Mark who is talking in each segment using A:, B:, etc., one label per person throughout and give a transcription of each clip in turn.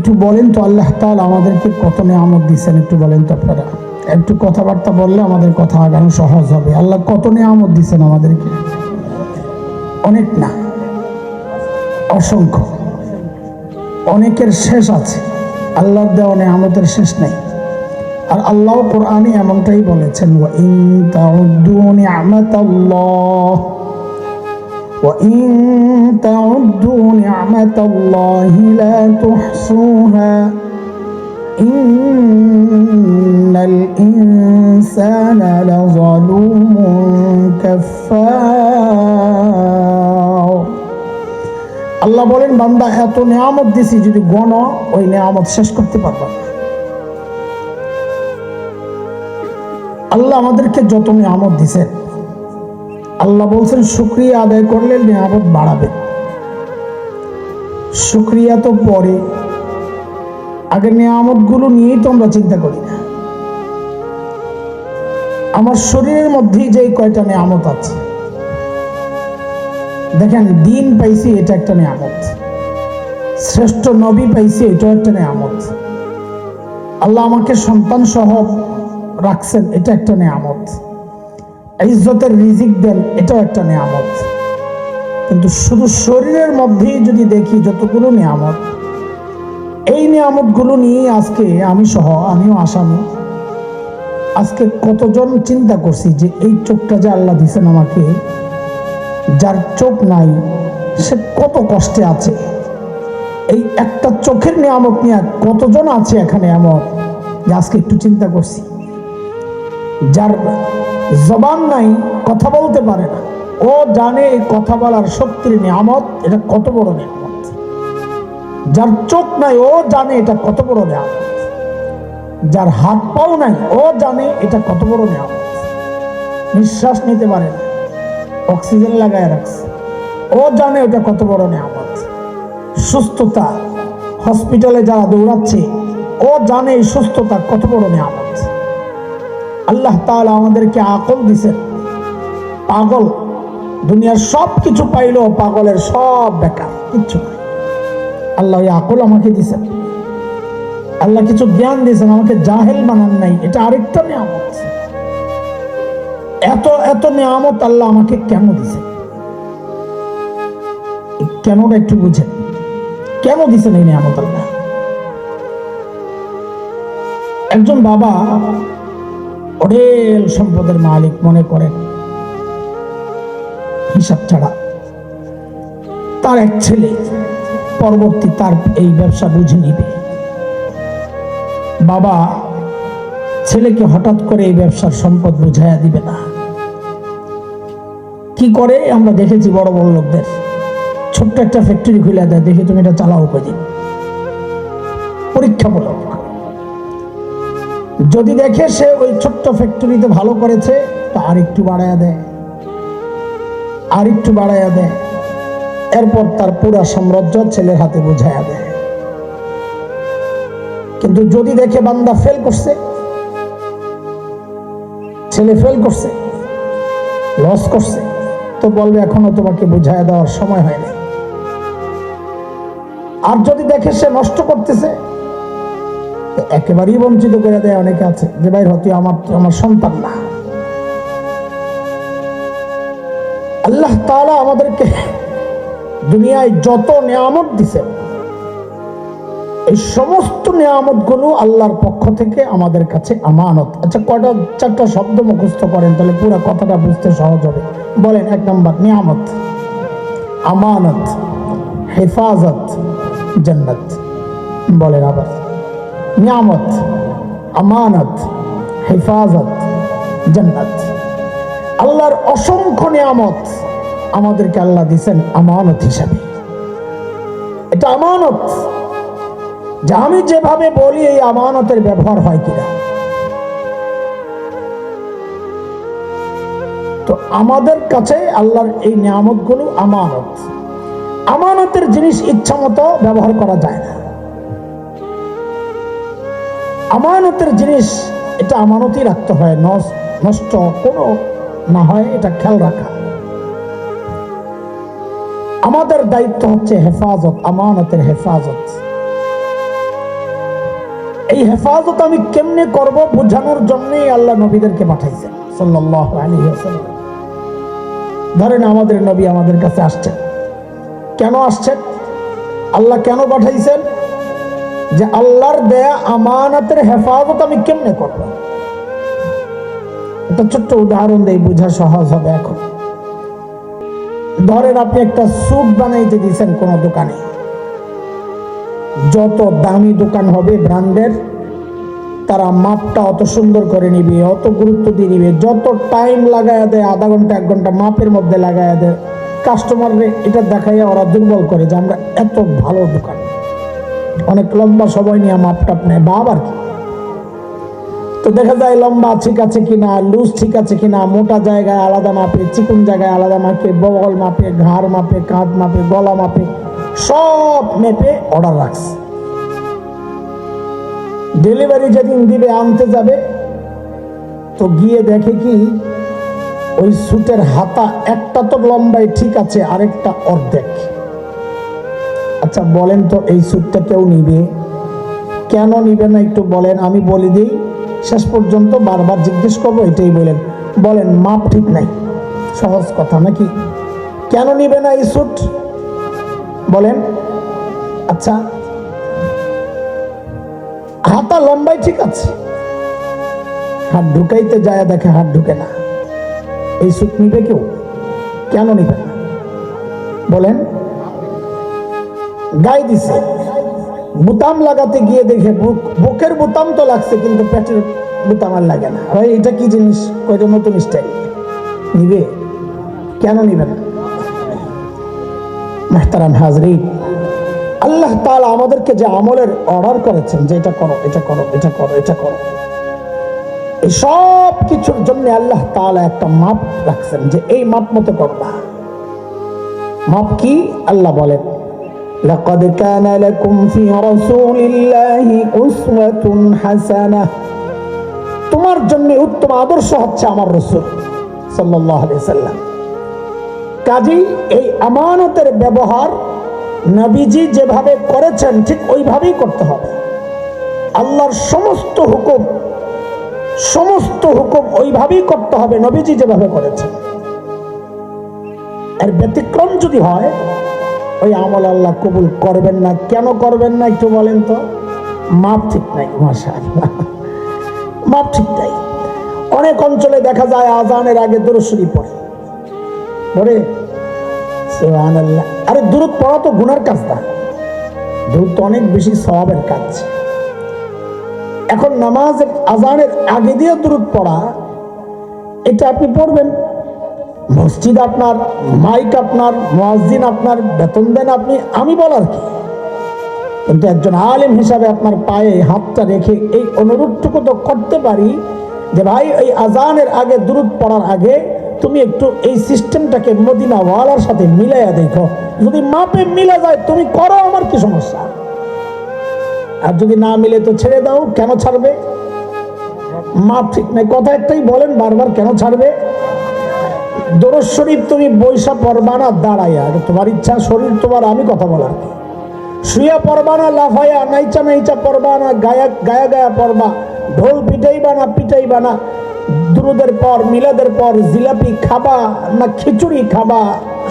A: একটু বলেন তো আল্লাহ তাআলা আমাদেরকে কত নিয়ামত দিয়েছেন, একটু বলেন তো আপনারা। একটু কথাবার্তা বললে আমাদের কথা আগানো সহজ হবে। আল্লাহ কত নিয়ামত দিয়েছেন আমাদেরকে, অনেক না, অসংখ্য। অনেকের শেষ আছে, আল্লাহর দেওয়া নিয়ামতের শেষ নেই। আর আল্লাহ কোরআনে এমনটাই বলেছেন, ওয়া ইন তাউদ্দু নি'মাতাল্লাহ وَإِن تَعُدُّوا نِعْمَةَ اللَّهِ لَا تُحْصُوهَا إِنَّ الْإِنسَانَ لَظَلُومٌ كَفَّارٌ। আল্লাহ বলেন, বান্দা এত নিয়ামত দিছি, যদি গণো ওই নিয়ামত শেষ করতে পারবা না। আল্লাহ আমাদেরকে যত নিয়ামত দিছেন, আল্লাহ বলছেন শুকরিয়া আদায় করলে নিয়ামত বাড়াবে। শুকরিয়া তো পরে, আগে নিয়ামত গুলো নিয়েই তো আমরা চিন্তা করি না। আমার শরীরের মধ্যেই যে কয়টা নিয়ামত আছে, দেখেন, দিন পাইছি, এটা একটা নিয়ামত। শ্রেষ্ঠ নবী পাইছি, এটাও একটা নিয়ামত। আল্লাহ আমাকে সন্তান সহ রাখছেন, এটা একটা নিয়ামত। ইজ্জতের রিজিক দেন, এটাও একটা নিয়ামত। কিন্তু শুধু শরীরের মধ্যেই যদি দেখি যতগুলো নিয়ামত, এই নিয়ামতগুলো নিয়ে আজকে আমি সহ, আমিও আসামি। আজকে কতজন চিন্তা করছি যে এই চোখটা যে আল্লাহ দিয়েছেন আমাকে, যার চোখ নাই সে কত কষ্টে আছে। এই একটা চোখের নিয়ামত নিয়ে কতজন আছে এখানে এমন যে আজকে একটু চিন্তা করছি। যার জবান নাই, কথা বলতে পারে না, ও জানে এই কথা বলার শক্তির নিয়ামত এটা কত বড় নিয়ামত। যার চোখ নাই, ও জানে এটা কত বড় নিয়ামত। যার হাত পাও নাই, ও জানে এটা কত বড় নিয়ামত। নিঃশ্বাস নিতে পারে না, অক্সিজেন লাগায় রাখছে, ও জানে এটা কত বড় নিয়ামত। সুস্থতা, হসপিটালে যারা দৌড়াচ্ছে, ও জানে এই সুস্থতা কত বড় নিয়ামত। আল্লাহ তাআলা আমাদেরকে আকল দিছেন। পাগল দুনিয়ার সব কিছু পাইলেও পাগলের সব বেকার, কিচ্ছু নাই। আল্লাহ এই আকল আমাকে দিছেন। আল্লাহ কিছু জ্ঞান দিয়েছেন, আমাকে জাহেল বানান নাই, এটা আরেকটা নিয়ামত। এত এত নিয়ামত আল্লাহ আমাকে কেন দিছেন? কেনটা একটু বুঝেন, কেন দিছেন এই নিয়ামত আল্লাহ? একজন বাবা অঢেল সম্পদের মালিক মনে করেন, হিসাব ছাড়া। তার এক ছেলে পরবর্তী তার এই ব্যবসা বুঝে নিবে। বাবা ছেলেকে হঠাৎ করে এই ব্যবসার সম্পদ বুঝাইয়া দিবে না। কি করে আমরা দেখেছি, বড় বড় লোকদের ছোট্ট একটা ফ্যাক্টরি খুলে দেয়, দেখে তুমি এটা চালাও কদিন, পরীক্ষামূলক। যদি দেখে সে ওই ছোট্ট ফ্যাক্টরিতে ভালো করেছে, তো আরেকটু বাড়াইয়া দেয়, আরেকটু বাড়াইয়া দেয়। এরপর তার পুরা সাম্রাজ্য ছেলের হাতে বুঝাইয়া দেয়। কিন্তু যদি দেখে বান্দা ফেল করছে, ছেলে ফেল করছে, লস করছে, তো বলবে এখনো তোমাকে বুঝাইয়া দেওয়ার সময় হয়নি। আর যদি দেখে সে নষ্ট করতেছে, একেবারেই বঞ্চিত করে দেয়। অনেকে আছে যে ভাই হয়তো আমার সন্তান না। আল্লাহ তাআলা আমাদেরকে দুনিয়ায় যত নিয়ামত দিছেন, এই সমস্ত নিয়ামত গুলো আল্লাহর পক্ষ থেকে আমাদের কাছে আমানত। আচ্ছা, কয়টা চারটা শব্দ মুখস্থ করেন, তাহলে পুরো কথাটা বুঝতে সহজ হবে। বলেন, 1 নম্বর নিয়ামত, আমানত, হেফাজত, জান্নাত। বলেন আবার, নিয়ামত, আমানত, হেফাজত, জান্নাত। আল্লাহর অসংখ্য নিয়ামত আমাদেরকে আল্লাহ দিয়েছেন আমানত হিসাবে। এটা আমানত, যে আমি যেভাবে বলি এই আমানতের ব্যবহার হয় কিনা। তো আমাদের কাছে আল্লাহর এই নিয়ামতগুলো আমানত। আমানতের জিনিস ইচ্ছা মতো ব্যবহার করা যায় না। আমানতের জিনিস এটা আমানতই রাখতে হয়, নষ্ট কোনো না হয়, এটা খেয়াল রাখা। আমাদের দায়িত্ব হচ্ছে হেফাজত, আমানতের হেফাজত। এই হেফাজত আমি কেমনে করব বোঝানোর জন্যই আল্লাহ নবীদেরকে পাঠাইছেন সাল্লাল্লাহু আলাইহি ওয়াসাল্লাম। ধরেন আমাদের নবী আমাদের কাছে আসছেন, কেন আসছেন? আল্লাহ কেন পাঠাইছেন? যে আল্লাহর দেয়া আমানতের হেফাজত আমি কেমনে করব। একটা ছোট্ট উদাহরণ দেই, বোঝা সহজ হবে। এখন ধরেন আপনি একটা স্যুট বানাইতে দিয়েছেন কোন দোকানে, যত দামি দোকান হবে ব্র্যান্ডের, তারা মাপটা অত সুন্দর করে নিবে, অত গুরুত্ব দিয়ে নিবে, যত টাইম লাগায় দেয়, আধা ঘন্টা 1 ঘন্টা মাপের মধ্যে লাগায় দেয়, কাস্টমাররে এটা দেখাইয়া ওরা দুর্বল করে যে আমরা এত ভালো দোকান। অনেক লম্বা সময় নিয়ে মাপটাপ নেয় বা আবার কি, তো দেখা যায় লম্বা ঠিক আছে কিনা, লুজ ঠিক আছে কিনা, মোটা জায়গায় আলাদা মাপে, চিকন জায়গায় আলাদা মাপে, বগল মাপে, ঘাড় মাপে, কাঁধ মাপে, গলা মাপে, সব মেপে অর্ডার রাখছে। ডেলিভারি যেদিন দিবে, আনতে যাবে, তো গিয়ে দেখে কি ওই স্যুটের হাতা একটা তো লম্বায় ঠিক আছে, আরেকটা অর্ধেক। আচ্ছা বলেন তো এই স্যুটটা কেউ নিবে? কেন নিবে না একটু বলেন, আমি বলে দিই, শেষ পর্যন্ত বারবার জিজ্ঞেস করবো, এটাই বলেন। বলেন মাপ ঠিক নাই, সহজ কথা নাকি? কেন নিবে না এই স্যুট বলেন? আচ্ছা হাতা লম্বাই ঠিক আছে, হাত ঢুকাইতে যায় দেখে হাত ঢুকে না, এই স্যুট নিবে কেউ? কেন নিবে না বলেন? গায়ে দিছে, বুতাম লাগাতে গিয়ে দেখে বুকের বুতাম তো লাগছে কিন্তু পেটের বুতাম আর লাগে না। ভাই এটা কি জিনিস? কয়টা নতুন স্টাইল, নিবে? কেন নিবে না? মুহতারাম হাজরিন, আল্লাহ তাআলা আমাদেরকে যে আমলের অর্ডার করেছেন যে এটা করো, এটা করো, এটা করো, এটা করো, এই সব কিছুর জন্য আল্লাহ তাআলা একটা মাপ রাখছেন যে এই মাপ মতো করবা। মাপ কি? আল্লাহ বলেন লাকাদ কানা লাকুম ফি রাসূলিল্লাহি উসওয়াতুন হাসানাহ, তোমার জন্য উত্তম আদর্শ হচ্ছে আমার রাসূল সাল্লাল্লাহু আলাইহি সাল্লাম। কাজেই এই আমানতের ব্যবহার নবীজি যেভাবে করেছেন ঠিক ওইভাবেই করতে হবে। আল্লাহর সমস্ত হুকুম ওইভাবেই করতে হবে নবীজি যেভাবে করেছেন। এর ব্যতিক্রম যদি হয় ওই আমল আল্লাহ কবুল করবেন না। কেন করবেন না একটু বলেন তো? মাপ ঠিক নাই, মাশাআল্লাহ, মাপ ঠিক নাই। অনেক অঞ্চলে দেখা যায় আজানের আগে দুরূদ শরীফ পড়ে, সুবহানাল্লাহ। আরে দুরূদ পড়া তো গুনার কাজ না, দুরূদ তো অনেক বেশি সওয়াবের কাজ। এখন নামাজের আজানের আগে দিয়ে দুরূদ পড়া, এটা আপনি পড়বেন, মসজিদ আপনার, মাইক আপনার, মুয়াজ্জিন আপনার, বেতন দেন আপনি, আমি বলার কি? কিন্তু একজন আলেম হিসাবে আপনার পায়ে হাতটা রেখে এই অনুরোধটুকু তো করতে পারি যে ভাই এই আজানের আগে দুরূদ পড়ার আগে তুমি একটু এই সিস্টেমটাকে মদিনা ওয়ালার সাথে মিলাইয়া দেখো, যদি মাপে মিলে যায় তুমি করো, আমার কি সমস্যা? আর যদি না মিলে তো ছেড়ে দাও। কেন ছাড়বে? মাপ ঠিক নাই। কথা একটাই বলেন বারবার, কেন ছাড়বে? দরুদ শরীফ তুমি বৈশা পড়বা না দাঁড়াইয়া, তোমার ইচ্ছা, শরীর তোমার, আমি কথা বলার কি? শুয়া পড়বা না লাফাইয়া, নাইচা নাইচা পড়বা না গায়া গায়া পড়বা, ঢোল পিটাইবা না, দুরুদের পর মিলাদের পর জিলাপি খাবা না খিচুড়ি খাবা,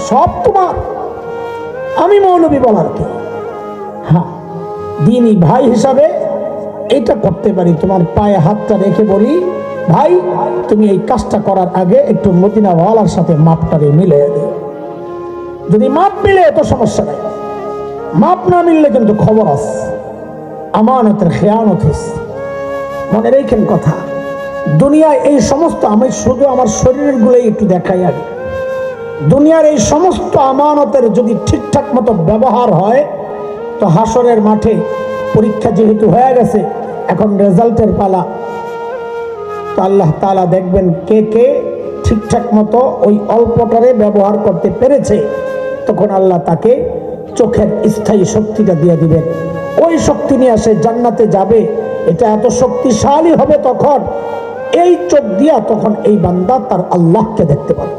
A: সব তোমার, আমি মৌলবী বলার কি? হ্যাঁ, দিনী ভাই হিসাবে এটা করতে পারি, তোমার পায়ে হাতটা রেখে বলি ভাই তুমি এই কাজটা করার আগে একটু মদিনা ওয়ালার সাথে মাপটারে মিলে দিও। যদি মাপ মিলে তো সমস্যা নাই, মাপ না মিললে কিন্তু খবর আছে, আমানতের খেয়ানত হয়েছে। মনে রেখেন কথা, দুনিয়ায় এই সমস্ত, আমি শুধু আমার শরীরের গুলোই একটু দেখাই আগে, দুনিয়ার এই সমস্ত আমানতের যদি ঠিকঠাক মতো ব্যবহার হয় তো হাসরের মাঠে পরীক্ষা যেহেতু হয়ে গেছে, এখন রেজাল্টের পালা, তো আল্লাহ তাআলা দেখবেন কে কে ঠিকঠাক মতো ওই অল্পটারে ব্যবহার করতে পেরেছে, তখন আল্লাহ তাকে চোখের স্থায়ী শক্তিটা দিয়ে দিবেন। ওই শক্তি নিয়ে সে জান্নাতে যাবে, এটা এত শক্তিশালী হবে তখন এই চোখ দিয়া, তখন এই বান্দা তার আল্লাহকে দেখতে পাবে।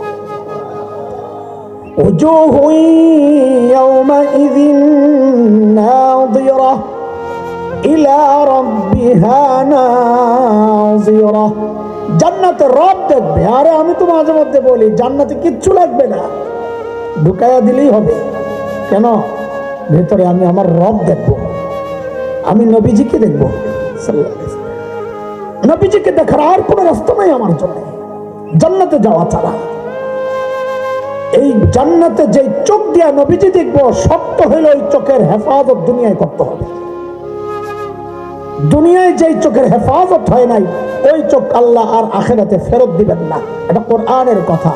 A: ওজুহু ইয়াওমাইযিন নাযিরা, ইলা রাব্বিহা নাযিরা। জান্নাতে রব দেখবে। আরে আমি তো মাঝে মধ্যে বলি জান্নাতে কিচ্ছু লাগবে না, ঢুকাইয়া দিলেই হবে। কেন? ভেতরে আমি আমার রব দেখব, আমি নবীজিকে দেখব। নবীজিকে দেখার আর কোনো রাস্তা নাই আমার জন্য জান্নাতে যাওয়া ছাড়া। এই জান্নাতে যে চোখ দিয়া নবীজি দেখবো, শক্ত হইলে ওই চোখের হেফাজত দুনিয়ায় করতে হবে। দুনিয়ায় যেই চোখের হেফাজত হয় নাই, ওই চোখ আল্লাহ আর আখিরাতে ফেরত দিবেন না। এটা কোরআনের কথা।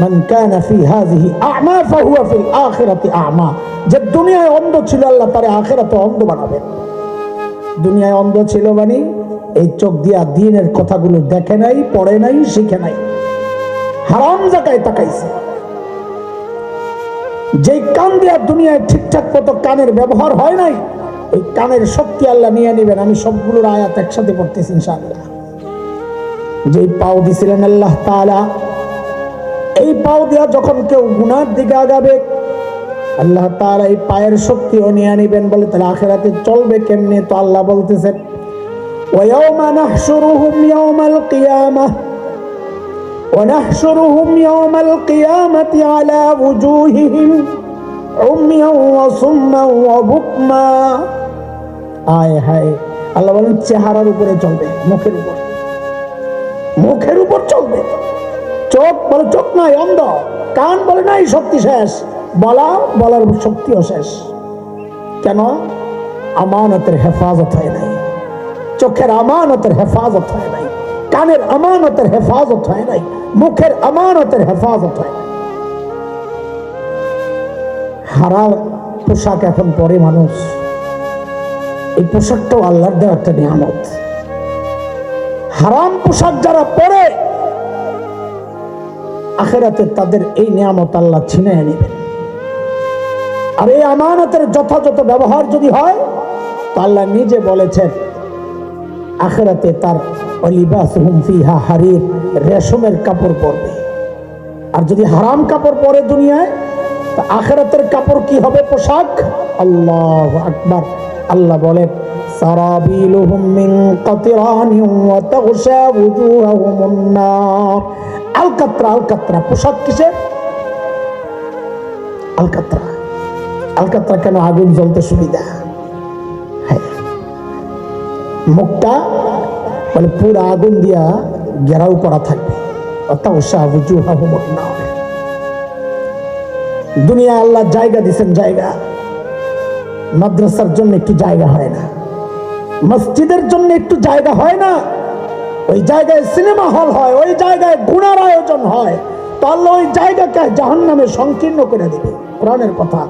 A: মান কানা ফি হাযিহি আ'মা ফাহুয়া ফিল আখিরাতি আ'মা। যে দুনিয়ায় অন্ধ ছিল আল্লাহ তারে আখিরাতে অন্ধ বানাবেন। দুনিয়ায় অন্ধ ছিল মানে এই চোখ দিয়া দ্বীনের কথাগুলো দেখে নাই, পড়ে নাই, শিখে নাই, হারাম জায়গায় তাকাইছে। যেই কান দিয়া দুনিয়ায় ঠিকঠাক মতো কানের ব্যবহার হয় নাই, ওই কানের শক্তি আল্লাহ নিয়ে নেবেন। আমি সবগুলোর আয়াত একসাথে পড়তেছি ইনশাআল্লাহ। যেই পাও দিছিলেন আল্লাহ তাআলা, এই পাও দিয়া যখন কেউ গুনার দিকে আগাবে, আল্লাহ তাআলা এই পায়ের শক্তিও নিয়ে নেবেন। বলে তাহলে আখিরাতে চলবে কেমনে? তো আল্লাহ বলতেছেন ওয়ায়াউমা নাহশুরুহুম ইয়াউমাল কিয়ামাহ ونحشرهم يوم القيامة على وجوههم عميا وصما وبكما। আয় হায়, আল্লাহ বলেন চেহারার উপরে চলবে, মুখের উপর, মুখের উপর চলবে। চোখ বলে চোখ নাই, অন্ধ। কান বলে নাই, শক্তি শেষ। বলার শক্তিও শেষ। কেন? আমানতের হেফাজত হয় নাই, চোখের আমানতের হেফাজত হয় নাই, কানের আমানতের হেফাজত হয় নাই, মুখের আমানতের হেফাজত হয় নাই। হারাম পোশাক এখন পরে মানুষ, এই পোশাকটাও আল্লাহর দেওয়া একটা নিয়ামত। হারাম পোশাক যারা পরে, আখিরাতে তাদের এই নিয়ামত আল্লাহ ছিনিয়ে নেবেন। আর এই আমানতের যথাযথ ব্যবহার যদি হয়, তো আল্লাহ নিজে বলেছেন আখিরাতে তার লিবাসুহুম ফিহা হারির, রেশমের কাপড় পরবে। আর যদি হারাম কাপড় পরে দুনিয়ায়, তো আখিরাতের কাপড় কি হবে? পোশাক। আল্লাহু আকবার। আল্লাহ বলেন সারাবিলুহুম মিন কাতরানিন ওয়া তাগশা ওয়ুজুহাহুমুন নার। আলকাতরা, আলকাতরা পোশাক কিসের? আলকাতরা। আলকাতরা কেন? আগুন জ্বলতে সুবিধা। মুখটা বলে পুরো আগুন দিয়া ঘেরাও করা থাকবে। দুনিয়া আল্লাহ জায়গা দিচ্ছেন, জায়গা। মাদ্রাসার জন্য একটু জায়গা হয় না, মসজিদের জন্য একটু জায়গা হয় না, ওই জায়গায় সিনেমা হল হয়, ওই জায়গায় গুনার আয়োজন হয়, তো আল্লাহ ওই জায়গাকে জাহান্নামে সংকীর্ণ করে দিবে। কোরআনের কথা,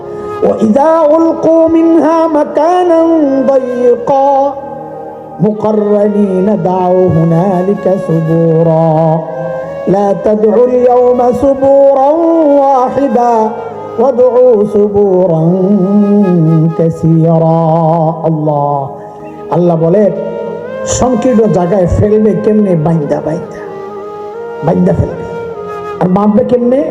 A: وَإِذَا أُلْقُوا مِنْهَا مَكَانًا ضَيِّقًا مقرنين دعوا هنالك ثبورا لا تدعوا اليوم ثبورا واحدا وادعوا ثبورا كثيرا। আল্লাহ বলে সংকীর্ণ জায়গায় ফেলবে কেমনে? বাইন্দা বাইন্দা বাইন্দা ফেলবে। আর বাঁধবে কেমনে?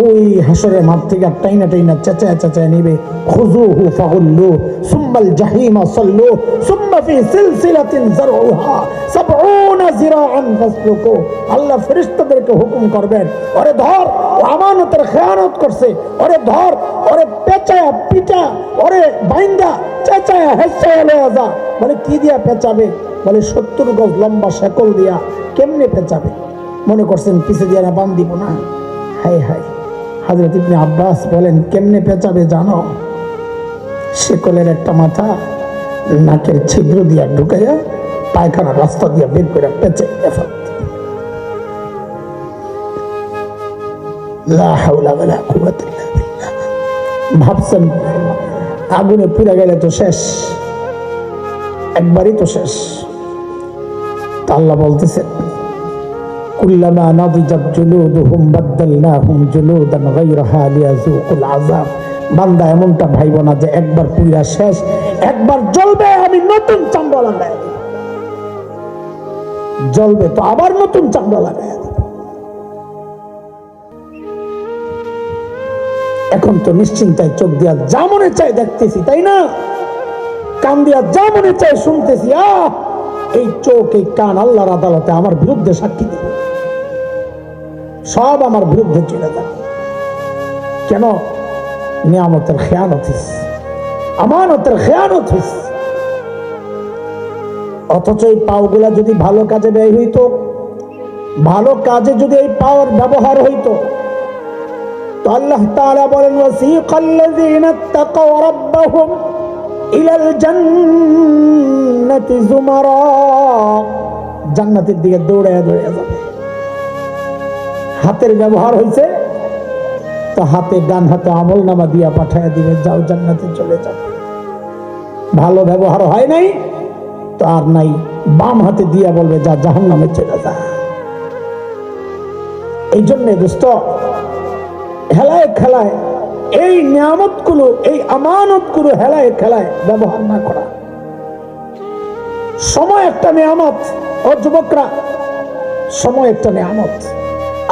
A: ওই হাসরের মাঠ থেকে টাইনা টাইনা চেঁচায়া চেঁচায়া নিবে। খুযুহু ফাগুল্লু সুম্মাল জাহিমা সাল্লু সুম্মা ফি সিলসিলাতিন যারউহা ৭০ যিরাআন ফাসলুকু। আল্লাহ ফেরেশতাদেরকে হুকুম করবেন, ওরে ধর, ও আমানতের খেয়ানত করছে, ওরে ধর, ওরে পেঁচায়া পিটা, ওরে বাইন্দা চেঁচায়া হেঁচায়া লয়ে যা। বলে কি দিয়া পেঁচাবে? বলে ৭০ গজ লম্বা শেকল দিয়া। কেমনে পেঁচাবে? মনে করছেন পিছে দিয়া না বান দিব না? হায় হায়। হযরত ইবনে আব্বাস বলেন কেমনে পেঁচাবে জানো? শেকলের একটা মাথা নাকের ছিদ্র দিয়া ঢুকাইয়া পায়খানা রাস্তা দিয়া বের করে পেঁচে লা হাওলা ওয়ালা কুওয়াতা ইল্লা বিল্লাহ। ভাবছেন আগুনে পুড়ে গেলে তো শেষ, একবারই তো শেষ। তা আল্লাহ বলতেছেন কুল্লামা নাদিজাত জুলুদুহুম বাদদালনাহুম জুলুদান গায়রাহা লিয়াযুকুল আযাব। বান্দা এমনটা ভাইব না যে একবার পুরা শেষ, একবার জ্বলবে আমি নতুন চামড়া লাগাই দেব। জ্বলবে তো আবার নতুন চামড়া লাগাই দেব। এখন তো নিশ্চিন্তায় চোখ দিয়া যা মনে চাই দেখতেছি, তাই না? কান দিয়া যা মনে চাই শুনতেছি, এই চোখ এই কান আল্লাহর আদালতে আমার বিরুদ্ধে সাক্ষী দিবে, সব আমার বিরুদ্ধে চলে যাবে। কেন? নিয়ামতের খেয়ানত হইছে, আমানতের খেয়ানত হইছে। অথচ এই পাওগুলা যদি ভালো কাজে ব্যয় হইতো, ভালো কাজে যদি এই পাওয়ার ব্যবহার হইতো, তো আল্লাহ তাআলা বলেন ওয়াসিকাল্লাযীনা তাকাও রাব্বাহুম ইলাল জান্নাতি যুমারা, জান্নাতের দিকে দৌড়ায়া দৌড়ায়া যাবে। হাতের ব্যবহার হইছে তো হাতে, ডান হাতে আমলনামা দিয়া পাঠায়া দিবে, যাও জান্নাতে চলে যাও। ভালো ব্যবহার হয় নাই তো আর নাই, বাম হাতে দিয়া বলবে যা জাহান্নামে চলে যা। এই জন্যে দোস্ত, হেলায় খেলায় এই নিয়ামতগুলো, এই আমানতগুলো হেলায় খেলায় ব্যবহার না করা। সময় একটা নিয়ামত। ও যুবকরা, সময় একটা নিয়ামত।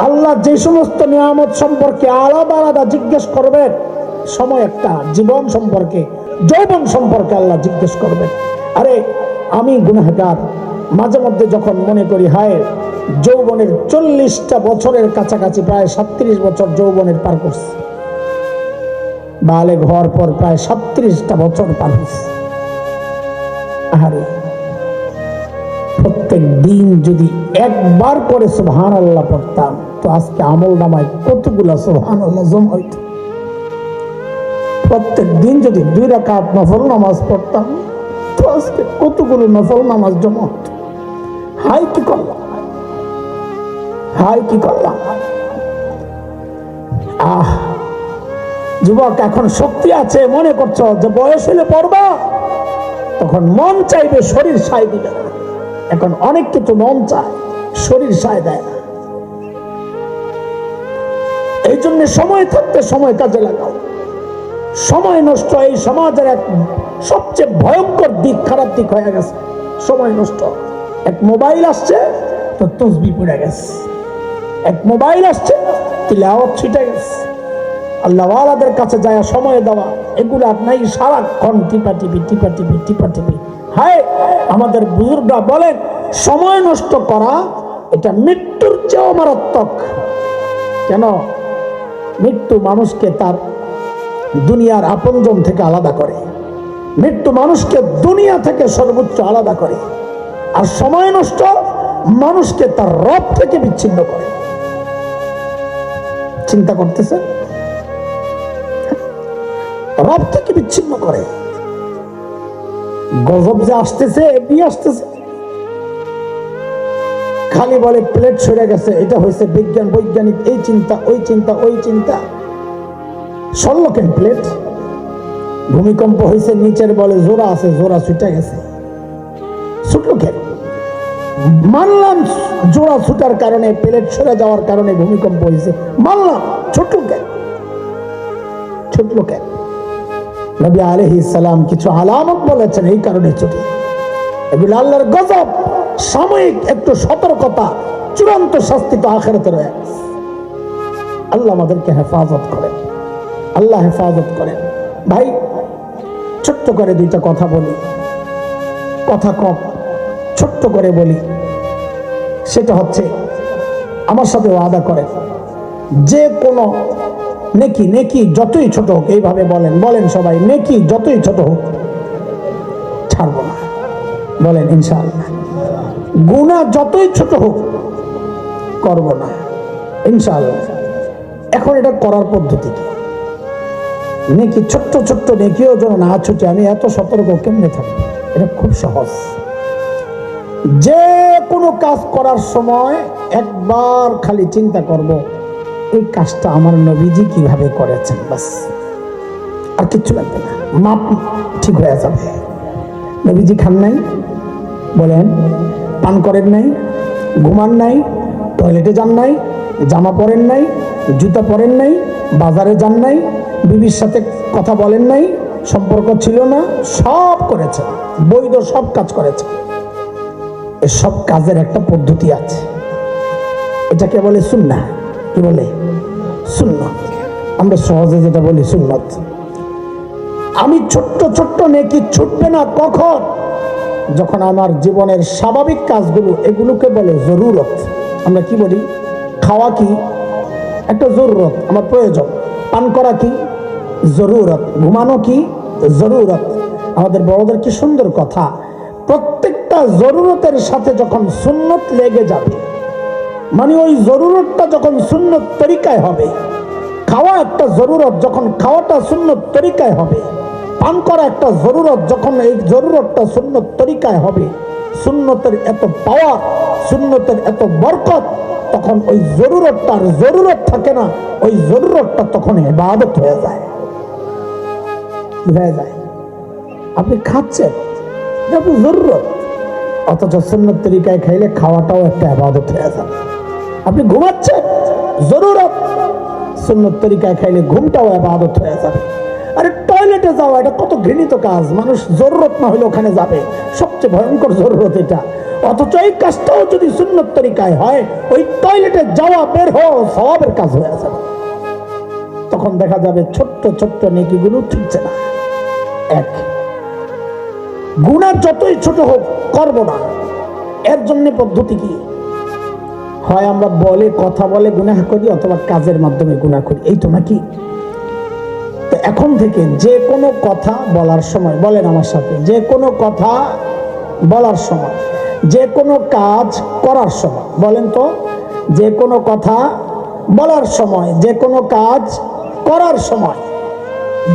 A: আল্লাহ যে সমস্ত নিয়ামত সম্পর্কে আলাদা আলাদা জিজ্ঞেস করবেন, সময় একটা, জীবন সম্পর্কে, যৌবন সম্পর্কে আল্লাহ জিজ্ঞেস করবেন। আরে আমি গুনাহগার, মাঝে মধ্যে যখন মনে করি হায় যৌবনের 40টা বছরের কাছাকাছি, প্রায় 37 বছর যৌবনের পার করছি, বালেগ হওয়ার পর প্রায় 37টা বছর পার হচ্ছে। আরে প্রত্যেক দিন যদি একবার করে সুবহানাল্লাহ পড়তাম তো আজকে আমল নামায় কতগুলা সুবহানাল্লাহ জমা হইত। প্রত্যেক দিন যদি 2 রাকাত নফল নামাজ পড়তাম তো আজকে কতগুলো নফল নামাজ জমা হতো। হাই কি করলাম, হাই কি করলাম। যুবক, এখন শক্তি আছে, মনে করছো যে বয়স হলে পড়বা, তখন মন চাইবে, শরীর সায় দিবে না। এখন অনেক কিছু মন চায়, শরীর সায় দেয় না। এই জন্য সময় থাকতে সময় কাজে লাগাও। সময় নষ্ট এই সমাজের এক সবচেয়ে ভয়ঙ্কর দিক, খারাপ দিক হয়ে গেছে সময় নষ্ট। এক মোবাইল আসছে তো তসবিহ পড়ে গেছে, এক মোবাইল আসছে তিলাওয়াত ছিটে গেছে। আল্লাহওয়ালাদের কাছে যায় সময় দেওয়া, এগুলো নাই, সারাক্ষণ টিপা টিপি টিপা টিপি টিপা টিপি। হায়, আমাদের বুজুর্গরা বলেন সময় নষ্ট করা এটা মৃত্যুর চেয়েও মারাত্মক। কেন? মৃত্যু মানুষকে তার দুনিয়ার আপনজন থেকে আলাদা করে, মৃত্যু মানুষকে দুনিয়া থেকে সর্বোচ্চ আলাদা করে, আর সময় নষ্ট মানুষকে তার রব থেকে বিচ্ছিন্ন করে। চিন্তা করতেছে, রব থেকে বিচ্ছিন্ন করে। গজব যে আসতেছে, এমনি আসতেছে। খালি বলে প্লেট সরে গেছে, এটা হয়েছে বিজ্ঞান, বৈজ্ঞানিক, এই চিন্তা ওই চিন্তা ওই চিন্তা। সরল কেন প্লেট? ভূমিকম্প হয়েছে, নিচের বলে জোড়া আছে, জোড়া ছুটে গেছে, ছুটলো কেন? মানলাম জোড়া ছুটার কারণে, প্লেট সরে যাওয়ার কারণে ভূমিকম্প হয়েছে, মানলাম, ছুটলো কেন? ছুটলো কেন? নবী আলাইহিস সালাম কিছু আলামত বলেছেন, এই কারণে ছুটে। এগুলো আল্লাহর গজব, সাময়িক একটু সতর্কতা, চূড়ান্ত শাস্তি তো আখিরাতে রয়েছে। আল্লাহ আমাদেরকে হেফাজত করেন, আল্লাহ হেফাজত করেন। ভাই, ছোট্ট করে 2টা কথা বলি, কথা কম, ছোট্ট করে বলি। সেটা হচ্ছে, আমার সাথে ওয়াদা করেন যে কোনো নেকি, নেকি যতই ছোট হোক, এইভাবে বলেন, বলেন সবাই, নেকি যতই ছোট হোক ছাড়বো না, বলেন ইনশাআল্লাহ। গুনাহ যতই ছোট হোক করব না, ইনশাআল্লাহ। এখন এটা করার পদ্ধতি কি? নেকি ছোট্ট ছোট্ট নেকিও যেন না ছুটে, আমি এত সতর্ক কেমনে থাকবো? এটা খুব সহজ। যে কোনো কাজ করার সময় একবার খালি চিন্তা করব, এই কাজটা আমার নবীজি কিভাবে করেছেন, বাস, আর কিচ্ছু লাগবে না, মাপ ঠিক হয়ে যাবে। নবীজি খান নাই, বলেন, পান করেন নাই, ঘুমান নাই, টয়লেটে যান নাই, জামা পরেন নাই, জুতা পরেন নাই, বাজারে যান নাই, বিবির সাথে কথা বলেন নাই, সম্পর্ক ছিল না, সব করেছেন, বৈধ সব কাজ করেছেন। এসব কাজের একটা পদ্ধতি আছে, এটাকে বলে সুন্নাহ। কি বলে? সুন্নাত। আমরা সহজে যেটা বলি সুন্নাত। আমি ছোট্ট ছোট্ট নেকি ছুটবে না কখন? যখন আমার জীবনের স্বাভাবিক কাজগুলো, এগুলোকে বলে জরুরত। আমরা কি বলি? খাওয়া কি একটা জরুরত, আমার প্রয়োজন। পান করা কি জরুরত। ঘুমানো কি জরুরত। আমাদের বড়দের কি সুন্দর কথা, প্রত্যেকটা জরুরতের সাথে যখন সুন্নত লেগে যাবে, মানে ওই জরুরতটা যখন সুন্নত তরিকায় হবে, খাওয়া একটা জরুরত যখন খাওয়াটা সুন্নত তরিকায় হবে, পান করা একটা জরুরত যখন এই জরুরতটা সুন্নত তরিকায় হবে, সুন্নতের এত পাওয়ার, সুন্নতের এত বরকত, তখন ওই জরুরতটার জরুরত থাকে না, ওই জরুরতটা তখন ইবাদত হয়ে যায়। হয়ে যায় আপনি খাচ্ছেন, এটা তো জরুরত, অথচ সুন্নত তরিকায় খাইলে খাওয়াটাও একটা ইবাদত হয়ে যাবে। আপনি ঘুমাচ্ছেন, জরুরত, সুন্নত তরিকায় খাইলে ঘুমটাও ইবাদত হয়ে যাবে। আরে টয়লেটে যাওয়া এটা কত ঘৃণিত কাজ, মানুষ জরুরত না হলে ওখানে যাবে, সবচেয়ে ভয়ঙ্কর জরুরত এটা। অথচ এই কাজটাও যদি সুন্নত তরিকায় হয়, ওই টয়লেটে যাওয়া বের হওয়া সওয়াবের কাজ হয়ে যাবে। তখন দেখা যাবে ছোট্ট ছোট্ট নেকিগুলো ঠিকছে না। এক, গুনাহ যতই ছোট হোক করব না, এর জন্য পদ্ধতি কি? হয় আমরা বলে কথা বলে গুনাহ করি, অথবা কাজের মাধ্যমে গুনাহ করি, এই তো নাকি? তো এখন থেকে যে কোনো কথা বলার সময়, বলেন আমার সাথে, যে কোনো কথা বলার সময়, যে কোনো কাজ করার সময়, বলেন তো, যে কোনো কথা বলার সময়, যে কোনো কাজ করার সময়,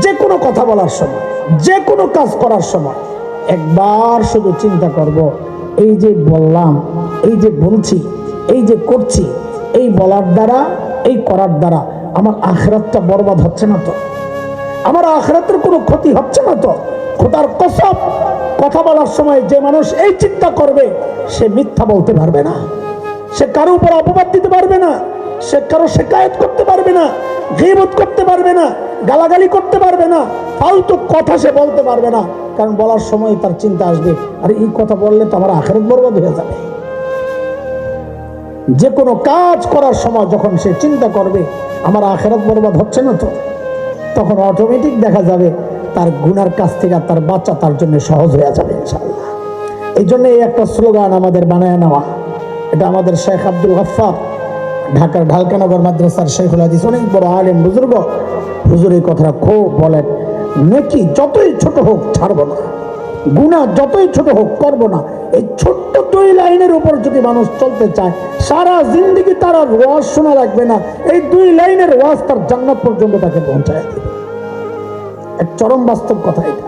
A: যে কোনো কথা বলার সময়, যে কোনো কাজ করার সময় একবার শুধু চিন্তা করব, এই যে বললাম, এই যে বলছি, এই যে করছি, এই বলার দ্বারা, এই করার দ্বারা আমার আখিরাতটা বরবাদ হচ্ছে না তো? আমার আখিরাতের কোনো ক্ষতি হচ্ছে না তো? খোদার কসম, কথা বলার সময় যে মানুষ এই চিন্তা করবে, সে মিথ্যা বলতে পারবে না, সে কারো উপর অপবাদ দিতে পারবে না, সে কারো শিকায়ত করতে পারবে না, গীবত করতে পারবে না, গালাগালি করতে পারবে না, ফালতু কথা সে বলতে পারবে না। কারণ বলার সময় তার চিন্তা আসবে, আরে এই কথা বললে তো আমার আখিরাত বরবাদ হয়ে যাবে। যে কোনো কাজ করার সময় যখন সে চিন্তা করবে আমার আখিরাত বরবাদ হচ্ছে না তো, তখন অটোমেটিক দেখা যাবে তার গুনার কাছ থেকে তার বাচ্চা তার জন্য সহজ হয়ে যাবে ইনশাআল্লাহ। এই জন্য এই একটা স্লোগান আমাদের বানায় নেওয়া, এটা আমাদের শেখ আব্দুল গফফার, ঢাকার ঢালকানগর মাদ্রাসার শেখুল হাদিস, অনেক বড় আলেম বুজুর্গ, হুজুর এই কথাটা খুব বলেন, নেকি যতই ছোট হোক ছাড়বো না, গুনাহ যতই ছোট হোক করবো না। এই ছোট্ট 2 লাইনের উপর যদি মানুষ চলতে চায়, সারা জিন্দেগি তার আর ওয়াজ শোনা লাগবে না, এই 2 লাইনের ওয়াজ তার জান্নাত পর্যন্ত তাকে পৌঁছায় দেবে। এক চরম বাস্তব কথা এটা,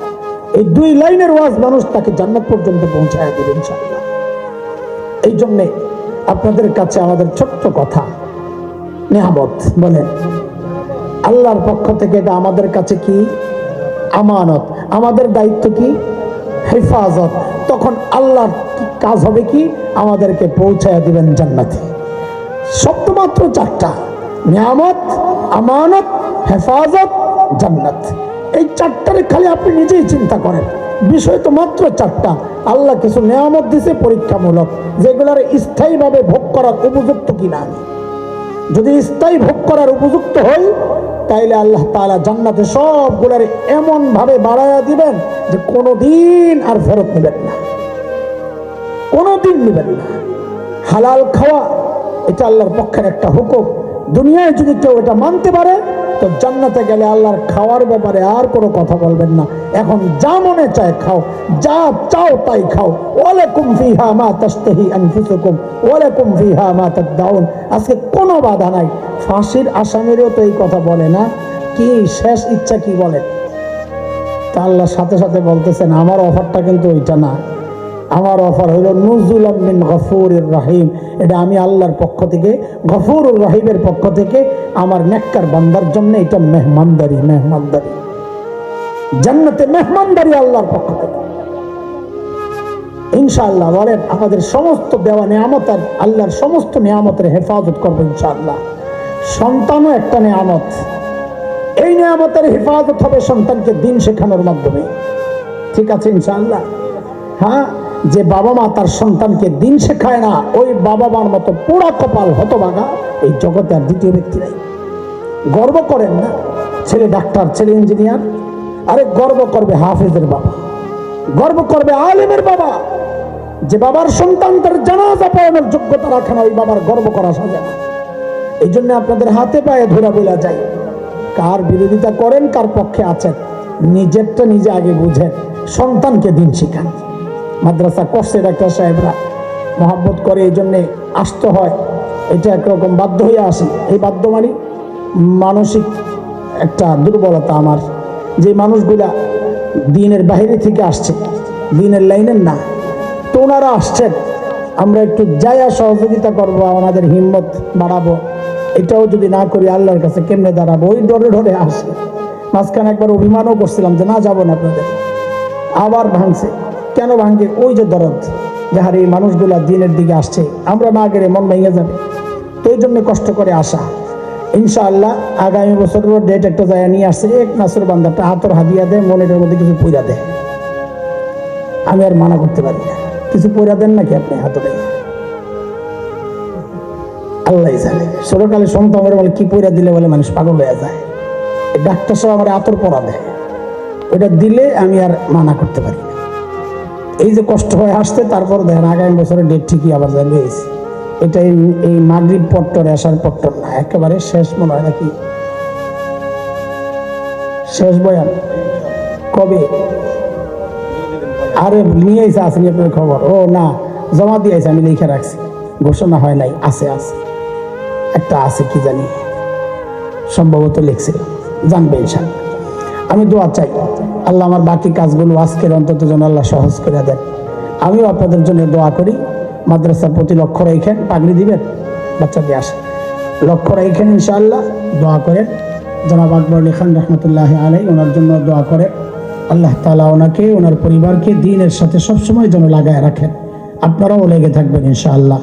A: এই 2 লাইনের ওয়াজ মানুষ তাকে জান্নাত পর্যন্ত পৌঁছায় দেবে ইনশাআল্লাহ। এই জন্যে আপনাদের কাছে আমাদের ছোট্ট কথা, নিয়ামত, বলেন আল্লাহর পক্ষ থেকে এটা আমাদের কাছে কি? আমানত। আমাদের দায়িত্ব কি? হেফাজত। তখন আল্লাহর কাজ হবে কি? আমাদেরকে পৌঁছায় দিবেন জান্নাতে। শব্দ মাত্র 4টা, নিয়ামত, আমানত, হেফাজত, জান্নাত। এই 4টারে খালি আপনি নিজেই চিন্তা করেন, বিষয় তো মাত্র 4টা। আল্লাহ কিছু নিয়ামত দিছে পরীক্ষামূলক, যেগুলোর স্থায়ীভাবে ভোগ করার উপযুক্ত কিনা। যদি স্থায়ী ভোগ করার উপযুক্ত হই, তাইলে আল্লাহ তাআলা জান্নাতে সবগুলোর এমন ভাবে বাড়ায়া দিবেন যে কোনোদিন আর ফেরত নেবেন না, কোনোদিন নেবেন না। হালাল খাওয়া এটা আল্লাহর পক্ষের একটা হুকুম। দুনিয়ায় যদি কেউ এটা মানতে পারে, তো জান্নাতে গেলে আল্লাহর খাওয়ার ব্যাপারে আর কোনো কথা বলবেন না। এখন যা মনে চায় খাও, যা চাও তাই খাও। ওয়ালাকুম ফিহা মা তাশতাহি আনফুসুকুম ওয়ালাকুম ফিহা মা তাদউন। আজকে কোনো বাধা নাই। ফাঁসির আসামিরও তো এই কথা বলে না, কি শেষ ইচ্ছা কি বলে? তা আল্লাহ সাথে সাথে বলতেছেন, আমার অফারটা কিন্তু ওইটা না, আমার অফার হলো নুজুলাম মিন গফুরির রহিম। এটা আমি আল্লাহর পক্ষ থেকে, গফুরুর রহিমের পক্ষ থেকে আমার নেককার বান্দার জন্য এটা মেহমানদারি। মেহমানদারি জান্নাতে মেহমানদারি আল্লাহর পক্ষ থেকে ইনশাআল্লাহ। বলেন আমাদের সমস্ত দেওয়া নিয়ামত আর আল্লাহর সমস্ত নিয়ামতের হেফাজত করবো ইনশাআল্লাহ। সন্তানও একটা নিয়ামত, এই নিয়ামতের হেফাজত হবে সন্তানকে দিন শেখানোর মাধ্যমে। ঠিক আছে ইনশাআল্লাহ। হ্যাঁ, যে বাবা মা তার সন্তানকে দিন শেখায় না, ওই বাবা মার মতো পোড়া কপাল হতভাগা এই জগতে আর দ্বিতীয় ব্যক্তি নাই। গর্ব করেন না, ছেলে ডাক্তার, ছেলে ইঞ্জিনিয়ার, আরে গর্ব করবে হাফেজের বাবা, গর্ব করবে আলেমের বাবা। যে বাবার সন্তান তার জানাজা পড়ানোর যোগ্যতা রাখে না, ওই বাবার গর্ব করা সাজে না। এই জন্য আপনাদের হাতে পায়ে ধরা বলা যায়, কার বিরোধিতা করেন, কার পক্ষে আছেন, নিজেরটা নিজে আগে বুঝেন, সন্তানকে দিন শিখান। মাদ্রাসা করছে ডাক্তার সাহেবরা, মহাব্বত করে, এই জন্যে আসতে হয়। এটা একরকম বাধ্য হয়ে আসি। এই বাধ্য মানে মানসিক একটা দুর্বলতা আমার, যে মানুষগুলা দিনের বাইরে থেকে আসছে, দিনের লাইনের না, তো ওনারা আসছেন, আমরা একটু যাইয়া সহযোগিতা করবো, আমাদের হিম্মত বাড়াবো। এটাও যদি না করি আল্লাহর কাছে কেমনে দাঁড়াবো, ওই ডরে ডরে আসে। মাঝখানে একবার অভিমানও করছিলাম যে না যাবো না আপনাদের, আবার ভাঙছে। কেন ভাঙছে? ওই যে দরদ, যাহার এই মানুষগুলা দিনের দিকে আসছে, আমরা না গেলে মন ভেঙে যাবে। তো এই জন্য কষ্ট করে আসা। ইনশাআল্লাহ আগামী বছরের ডেট একটা জায়গা নিয়ে আসছে। এক নাসুর বান্দাটা হাতর হাদিয়া দেয়, মনের মধ্যে কিছু পইরা দেয়, আমি আর মানা করতে পারি না। কিছু পইরা দেন নাকি আপনি হাতরে? আল্লাহ জানে। ছোটকালে শুনতাম বলে কি পইরা দিলে বলে মানুষ পাগল হয়ে যায়। ডাক্তার সব আমার আতর পরা দেয়, ওটা দিলে আমি আর মানা করতে পারি না। এই যে কষ্ট হয়ে আসতে, তারপর দেখেন আগামী বছরের ডেট ঠিকই আবার জানি হয়েছে। এটা এই মাগরিব পট্টর আসার পট্টর না, একেবারে শেষ মনে হয় নাকি, শেষ বয়ান কবে? আরে নিয়ে এসে আসেনি আপনার খবর? ও না, জমা দিয়ে আমি লিখে রাখছি, ঘোষণা হয় নাই। আছে একটা আছে, কি জানি সম্ভবত লিখছিল, জানবে ইনশাআল্লাহ। আমি দোয়া চাই, আল্লাহ আমার বাকি কাজগুলো আজকের অন্তত যেন আল্লাহ সহজ করে দেন। আমিও আপনাদের জন্য দোয়া করি। মাদ্রাসার প্রতি লক্ষ্য রাখেন, পাগড়ি দিবেন, বাচ্চাদের আসে লক্ষ্য রাখেন, ইনশাআল্লাহ দোয়া করেন। জনাব আকবর আলী খান রহমতুল্লাহ আলাইহি, ওনার জন্য দোয়া করেন। আল্লাহ তাআলা ওনাকে, ওনার পরিবারকে দিনের সাথে সবসময় যেন লাগায় রাখেন। আপনারাও লেগে থাকবেন ইনশাআল্লাহ।